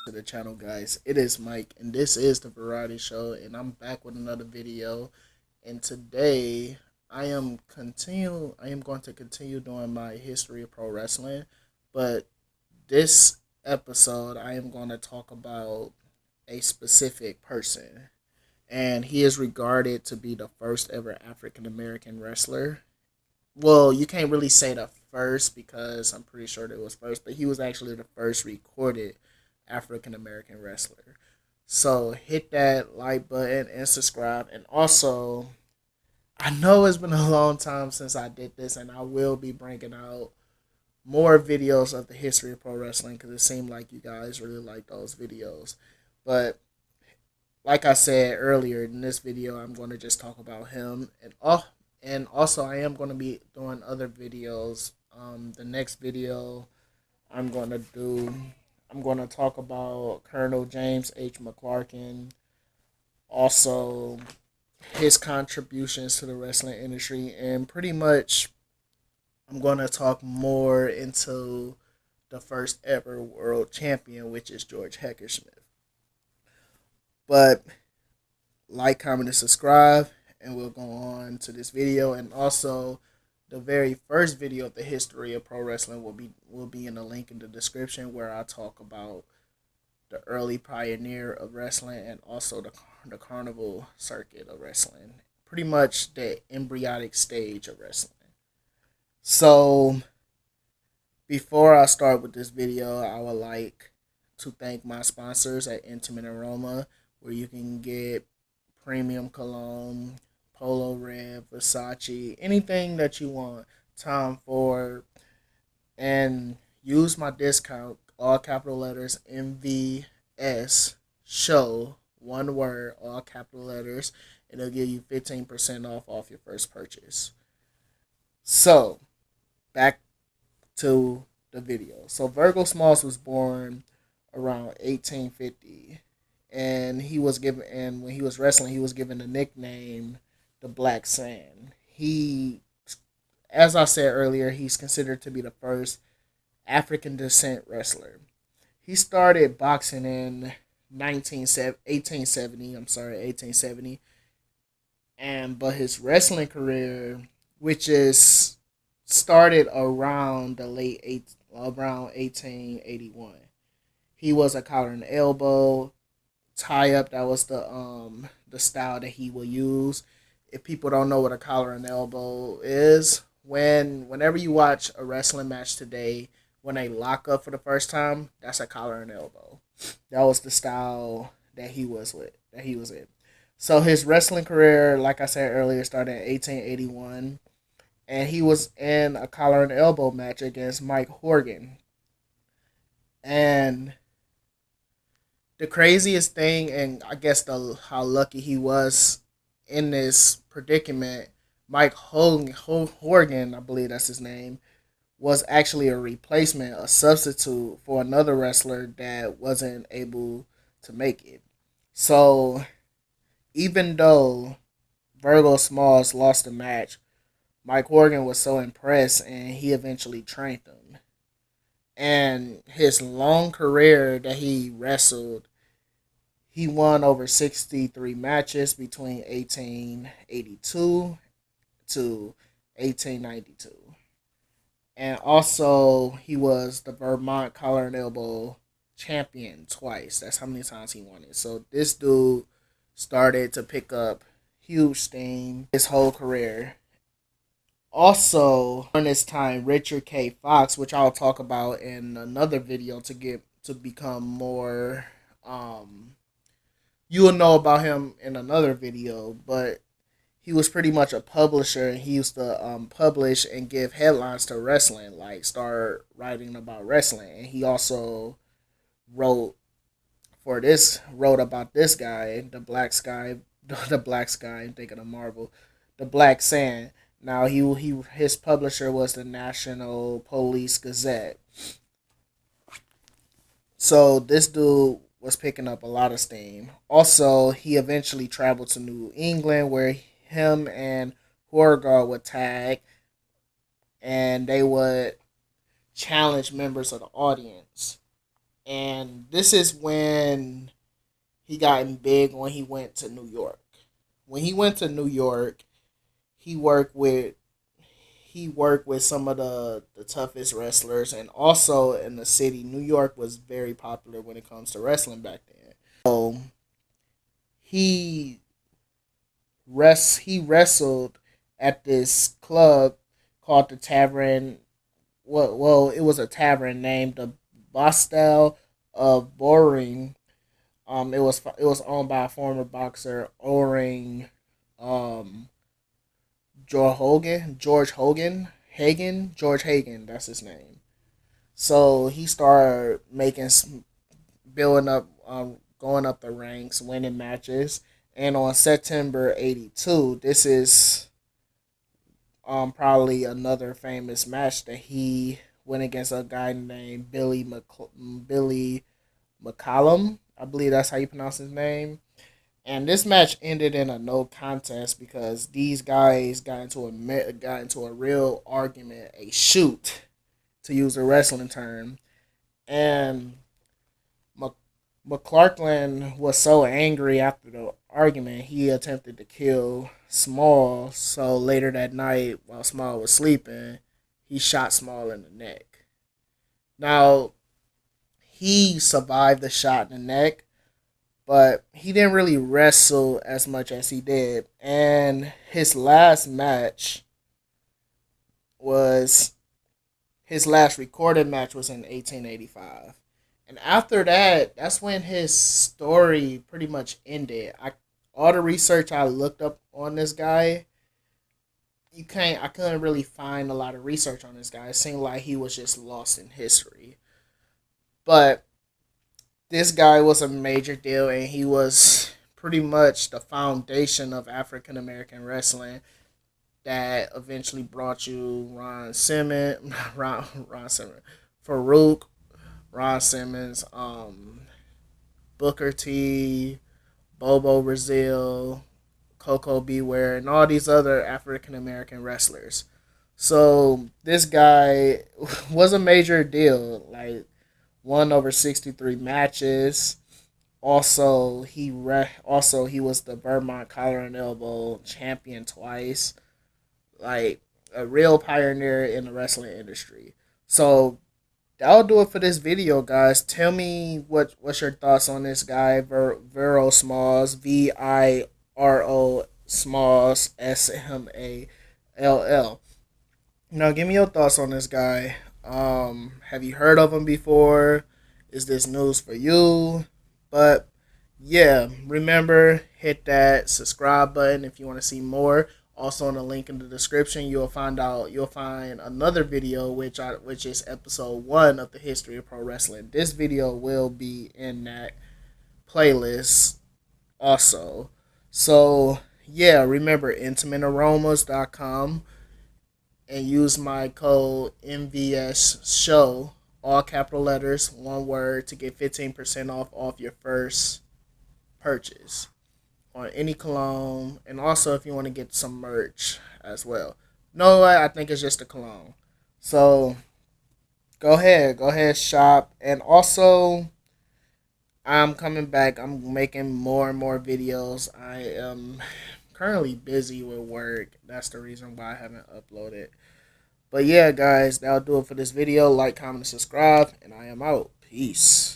To the channel, guys. It is Mike, and this is the Variety Show, and I'm back with another video. And today, I am going to continue doing my history of pro wrestling, but this episode, I am going to talk about a specific person, and he is regarded to be the first ever African American wrestler. Well, you can't really say the first because I'm pretty sure that it was first, but he was actually the first recorded African American wrestler. So hit that like button and subscribe. And also, I know it's been a long time since I did this, and I will be bringing out more videos of the history of pro wrestling because it seemed like you guys really like those videos. But like I said earlier in this video, I'm going to just talk about him and also I am going to be doing other videos. The next video I'm going to do, I'm going to talk about Colonel James H. McClarkin, also his contributions to the wrestling industry, and pretty much I'm going to talk more into the first ever world champion, which is George Heckersmith. But like, comment, and subscribe, and we'll go on to this video. And also, the very first video of the history of pro wrestling will be in the link in the description where I talk about the early pioneer of wrestling and also the carnival circuit of wrestling, pretty much the embryonic stage of wrestling. So before I start with this video, I would like to thank my sponsors at Intimate Aroma, where you can get premium cologne, Polo Red, Versace, anything that you want, Tom Ford, and use my discount, all capital letters, MVS show, one word, all capital letters, and it'll give you 15% off your first purchase. So, back to the video. So, Virgo Smalls was born around 1850, and when he was wrestling, he was given the nickname the Black Sand. As I said earlier, he's considered to be the first African descent wrestler. He started boxing in 1870. I'm sorry, 1870, and but his wrestling career, which is started around around 1881. He was a collar and elbow tie up. That was the style that he will use. If people don't know what a collar and elbow is, whenever you watch a wrestling match today, when they lock up for the first time, that's a collar and elbow. That was the style that he was with. That he was in. So his wrestling career, like I said earlier, started in 1881, and he was in a collar and elbow match against Mike Horgan. And the craziest thing, and I guess how lucky he was in this predicament, Horgan, I believe that's his name, was actually a replacement, a substitute for another wrestler that wasn't able to make it. So even though Virgo Smalls lost the match, Mike Horgan was so impressed and he eventually trained him. And his long career that he wrestled, he won over 63 matches between 1882 to 1892. And also, he was the Vermont Collar and Elbow champion twice. That's how many times he won it. So this dude started to pick up huge steam his whole career. Also, during this time, Richard K. Fox, which I'll talk about in another video to become more, you will know about him in another video, but he was pretty much a publisher, and he used to publish and give headlines to wrestling, like start writing about wrestling. And he also wrote wrote about this guy, the Black Sky, the Black Sky. I'm thinking of Marvel, the Black Sand. Now his publisher was the National Police Gazette. So this dude was picking up a lot of steam. Also, he eventually traveled to New England, where him and Horgar would tag, and they would challenge members of the audience. And this is when he got big when he went to New York. When he went to New York, he worked with some of the toughest wrestlers, and also in the city, New York was very popular when it comes to wrestling back then. So he he wrestled at this club called the Tavern. Well, it was a tavern named the Bostel of Boring. It was owned by a former boxer, Oring, um, George Hagen. That's his name. So he started building up, going up the ranks, winning matches. And on September '82, this is probably another famous match that he went against a guy named Billy McCallum. I believe that's how you pronounce his name. And this match ended in a no contest because these guys got into a real argument, a shoot, to use a wrestling term. And McClarkland was so angry after the argument, he attempted to kill Small. So later that night, while Small was sleeping, he shot Small in the neck. Now, he survived the shot in the neck, but he didn't really wrestle as much as he did. And was his last recorded match was in 1885. And after that, that's when his story pretty much ended. All the research I looked up on this guy, I couldn't really find a lot of research on this guy. It seemed like he was just lost in history. But this guy was a major deal, and he was pretty much the foundation of African American wrestling that eventually brought you Ron Simmons, Ron Simmons, Farouk, Ron Simmons, Booker T, Bobo Brazil, Coco Beware, and all these other African American wrestlers. So this guy was a major deal. Like, won over 63 matches. Also he was the Vermont Collar and Elbow champion twice. Like, a real pioneer in the wrestling industry. So that'll do it for this video, guys. Tell me what's your thoughts on this guy, VIro Smalls, VIRO Smalls, SMALL. Now, give me your thoughts on this guy. Have you heard of him before? Is this news for you? But yeah, remember, hit that subscribe button if you want to see more. Also, in the link in the description, you'll find another video which is episode 1 of the history of pro wrestling. This video will be in that playlist also. So yeah, remember intimatearomas.com and use my code MVS show, all capital letters, one word, to get 15% off your first purchase on any cologne, and also if you want to get some merch as well. No, I think it's just a cologne. So go ahead, shop. And also, I'm coming back. I'm making more and more videos. I am currently busy with work. That's the reason why I haven't uploaded. But yeah, guys, that'll do it for this video. Like, comment, and subscribe, and I am out. Peace.